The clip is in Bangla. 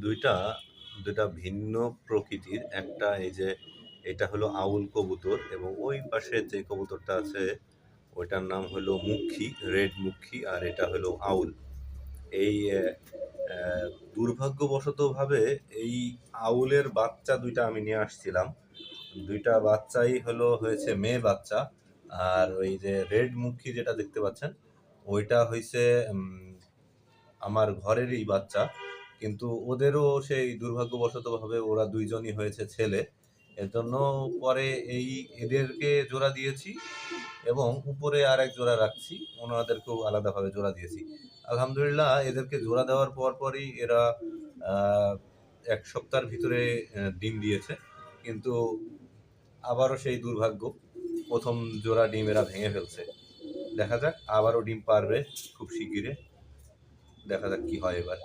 দুইটা দুইটা ভিন্ন প্রকৃতির। একটা এই যে এটা হলো আউল কবুতর এবং ওই পাশে যে কবুতরটা আছে ওইটার নাম হলো মুখী, রেড মুখী, আর এটা হলো আউল। এই দুর্ভাগ্যবশতভাবে এই আউলের বাচ্চা দুইটা আমি নিয়ে আসছিলাম। দুইটা বাচ্চাই হয়েছে মেয়ে বাচ্চা। আর ওই যে রেড মুখী যেটা দেখতে পাচ্ছেন ওইটা হইছে আমার ঘরেরই বাচ্চা, কিন্তু ওদেরও সেই দুর্ভাগ্যবশতভাবে ওরা দুইজনই হয়েছে ছেলে। এর জন্য পরে এদেরকে জোড়া দিয়েছি এবং উপরে আর এক জোড়া রাখছি, ওনাদেরকেও আলাদাভাবে জোড়া দিয়েছি। আলহামদুলিল্লাহ এদেরকে জোড়া দেওয়ার পরই এরা 1 সপ্তাহের ভিতরে ডিম দিয়েছে, কিন্তু আবারও সেই দুর্ভাগ্য, প্রথম জোড়া ডিম এরা ভেঙে ফেলছে। দেখা যাক আবারও ডিম পারবে খুব শিগগিরে, দেখা যাক কি হয় এবার।